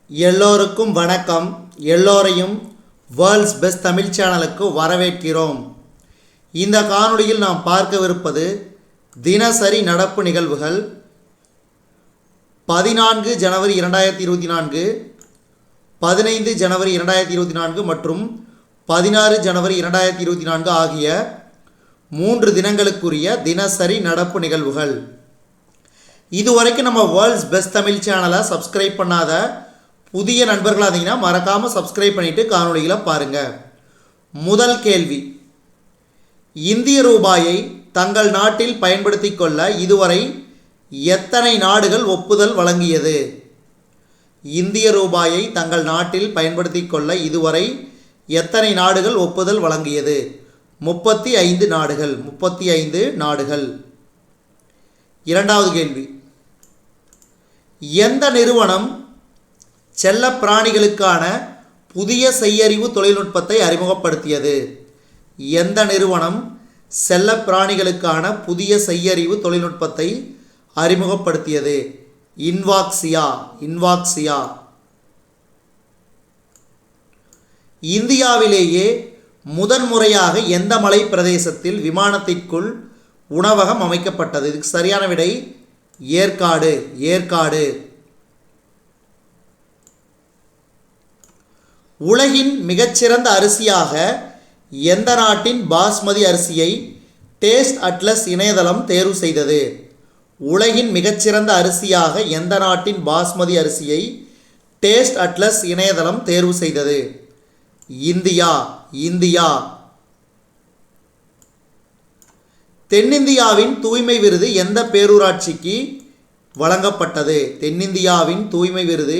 எல்லோருக்கும் வணக்கம். எல்லோரையும் வேர்ல்ட்ஸ் பெஸ்ட் தமிழ் சேனலுக்கு வரவேற்கிறோம். இந்த காணொளியில் நாம் பார்க்கவிருப்பது தினசரி நடப்பு நிகழ்வுகள் 14 ஜனவரி 2024, 15 ஜனவரி 2024 மற்றும் 16 ஜனவரி 2024 ஆகிய 3 தினங்களுக்குரிய தினசரி நடப்பு நிகழ்வுகள். இதுவரைக்கும் நம்ம வேர்ல்ட்ஸ் பெஸ்ட் தமிழ் சேனலை சப்ஸ்கிரைப் பண்ணாத புதிய நண்பர்களாக இருந்தீங்கன்னா மறக்காமல் சப்ஸ்கிரைப் பண்ணிவிட்டு காணொளிகளை பாருங்கள். முதல் கேள்வி, இந்திய ரூபாயை தங்கள் நாட்டில் பயன்படுத்தி கொள்ள இதுவரை எத்தனை நாடுகள் ஒப்புதல் வழங்கியது? இந்திய ரூபாயை தங்கள் நாட்டில் பயன்படுத்தி கொள்ள இதுவரை எத்தனை நாடுகள் ஒப்புதல் வழங்கியது? 35 நாடுகள். 35 நாடுகள். இரண்டாவது கேள்வி, எந்த நிறுவனம் செல்ல பிராணிகளுக்கான புதிய செய்யறிவு தொழில்நுட்பத்தை அறிமுகப்படுத்தியது? எந்த நிறுவனம் செல்ல பிராணிகளுக்கான புதிய செய்யறிவு தொழில்நுட்பத்தை அறிமுகப்படுத்தியது? இன்வாக்சியா. இந்தியாவிலேயே முதன்முறையாக எந்த மலை பிரதேசத்தில் விமானத்திற்குள் உணவகம் அமைக்கப்பட்டது? இதுக்கு சரியான விடை ஏற்காடு. உலகின் மிகச்சிறந்த அரிசியாக எந்த நாட்டின் பாஸ்மதி அரிசியை டேஸ்ட் அட்லஸ் இணையதளம் தேர்வு செய்தது? உலகின் மிகச்சிறந்த அரிசியாக எந்த நாட்டின் பாஸ்மதி அரிசியை டேஸ்ட் அட்லஸ் இணையதளம் தேர்வு செய்தது? இந்தியா. தென்னிந்தியாவின் தூய்மை விருது எந்த பேரூராட்சிக்கு வழங்கப்பட்டது? தென்னிந்தியாவின் தூய்மை விருது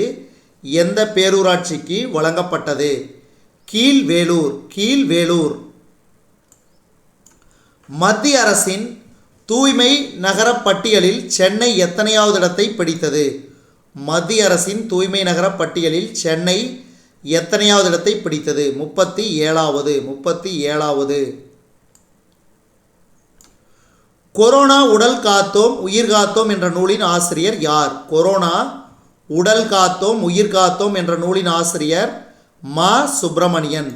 எந்த பேரூராட்சிக்கு வழங்கப்பட்டது? கீழ்வேளூர். மத்திய அரசின் தூய்மை நகர பட்டியலில் சென்னை எத்தனையாவது இடத்தை பிடித்தது? மத்திய அரசின் தூய்மை நகர பட்டியலில் சென்னை எத்தனையாவது இடத்தை பிடித்தது? 37வது. கொரோனா உடல் காத்தோம் உயிர் காத்தோம் என்ற நூலின் ஆசிரியர் யார்? கொரோனா உடல் காத்தோம் உயிர் காத்தோம் என்ற நூலின் ஆசிரியர் மா. சுப்பிரமணியன்.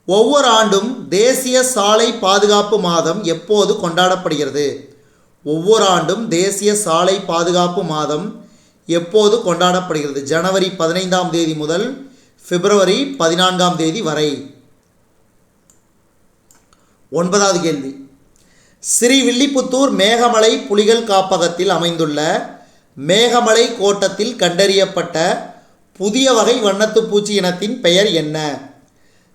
ஒவ்வொரு ஆண்டும் தேசிய சாலை பாதுகாப்பு மாதம் எப்போது கொண்டாடப்படுகிறது? ஒவ்வொரு ஆண்டும் தேசிய சாலை பாதுகாப்பு மாதம் எப்போது கொண்டாடப்படுகிறது? ஜனவரி 15ஆம் தேதி முதல் பிப்ரவரி 14ஆம் தேதி வரை. 9வது கேள்வி, ஸ்ரீவில்லிபுத்தூர் மேகமலை புலிகள் காப்பகத்தில் அமைந்துள்ள மேகமலை கோட்டத்தில் கண்டறியப்பட்ட புதிய வகை வண்ணத்துப்பூச்சி இனத்தின் பெயர் என்ன?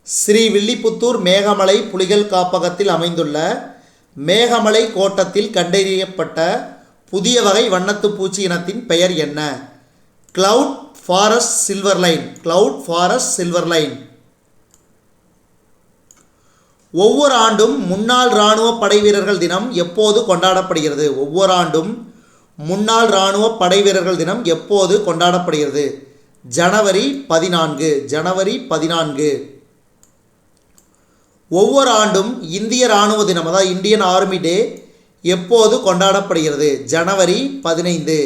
ஸ்ரீவில்லிபுத்தூர் மேகமலை புலிகள் காப்பகத்தில் அமைந்துள்ள மேகமலை கோட்டத்தில் கண்டறியப்பட்ட புதிய வகை வண்ணத்துப்பூச்சி இனத்தின் பெயர் என்ன? Cloud forest silverline. ஒவ்வொரு ஆண்டும் முன்னாள் இராணுவ படை வீரர்கள் தினம் எப்போது கொண்டாடப்படுகிறது? ஒவ்வொரு ஆண்டும் முன்னாள் இராணுவ படை வீரர்கள் தினம் எப்போது கொண்டாடப்படுகிறது? ஜனவரி 14. ஒவ்வொரு ஆண்டும் இந்திய இராணுவ தினம், அதாவது இந்தியன் ஆர்மி டே, எப்போது கொண்டாடப்படுகிறது? ஜனவரி 15.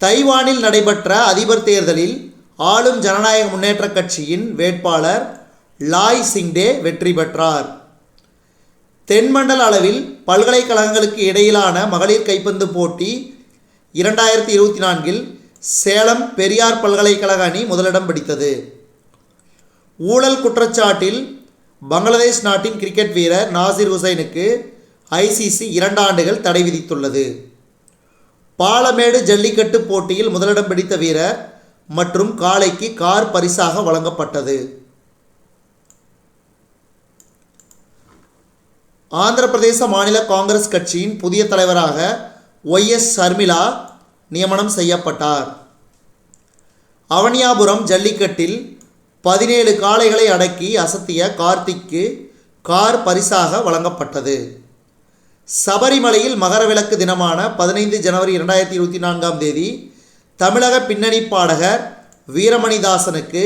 தைவானில் நடைபெற்ற அதிபர் தேர்தலில் ஆளும் ஜனநாயக முன்னேற்றக் கட்சியின் வேட்பாளர் லாய் சிங்டே வெற்றி பெற்றார். தென்மண்டல அளவில் பல்கலைக்கழகங்களுக்கு இடையிலான மகளிர் கைப்பந்து போட்டி 2024 சேலம் பெரியார் பல்கலைக்கழக அணி முதலிடம் பிடித்தது. ஊழல் குற்றச்சாட்டில் பங்களாதேஷ் நாட்டின் கிரிக்கெட் வீரர் நாசிர் ஹுசைனுக்கு ICC 2 ஆண்டுகள் தடை விதித்துள்ளது. பாலமேடு ஜல்லிக்கட்டு போட்டியில் முதலிடம் பிடித்த வீரர் மற்றும் காளைக்கு கார் பரிசாக வழங்கப்பட்டது. ஆந்திர பிரதேச மாநில காங்கிரஸ் கட்சியின் புதிய தலைவராக YS ஷர்மிளா நியமனம் செய்யப்பட்டார். அவனியாபுரம் ஜல்லிக்கட்டில் 17 காளைகளை அடக்கி அசத்திய கார்த்திக்கு கார் பரிசாக வழங்கப்பட்டது. சபரிமலையில் மகரவிளக்கு தினமான 15 ஜனவரி 2024ஆம் தேதி தமிழக பின்னணி பாடகர் வீரமணிதாசனுக்கு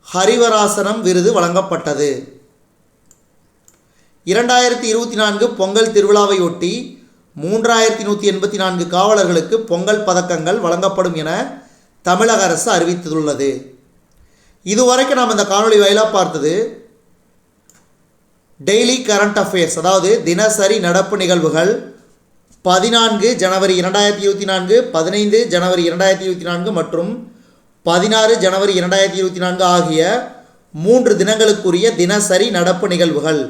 ஹரிவராசனம் விருது வழங்கப்பட்டது. 2024 பொங்கல் திருவிழாவையொட்டி 3184 காவலர்களுக்கு பொங்கல் பதக்கங்கள் வழங்கப்படும் என தமிழக அரசு அறிவித்துள்ளது. இதுவரைக்கும் நாம் இந்த காணொளி வாயிலாக பார்த்தது டெய்லி கரண்ட் அஃபேர்ஸ், அதாவது தினசரி நடப்பு நிகழ்வுகள் 14 ஜனவரி 2024, 15 ஜனவரி 2024 மற்றும் 16 ஜனவரி 2024 ஆகிய 3 தினங்களுக்குரிய தினசரி நடப்பு நிகழ்வுகள்.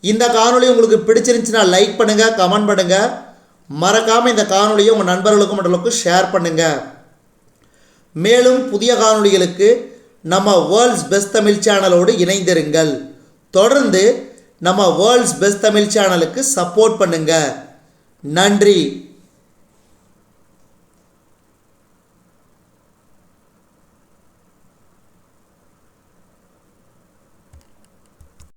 இந்த காணொளி உங்களுக்கு பிடிச்சிருந்துச்சுன்னா லைக் பண்ணுங்கள், கமெண்ட் பண்ணுங்கள், மறக்காமல் இந்த காணொளியை உங்கள் நண்பர்களுக்கும் மற்றவர்களுக்கும் ஷேர் பண்ணுங்கள். மேலும் புதிய காணொளிகளுக்கு நம்ம வேர்ல்ட்ஸ் பெஸ்ட் தமிழ் சேனலோடு இணைந்திருங்கள். தொடர்ந்து நம்ம வேர்ல்ட்ஸ் பெஸ்ட் தமிழ் சேனலுக்கு சப்போர்ட் பண்ணுங்கள். நன்றி.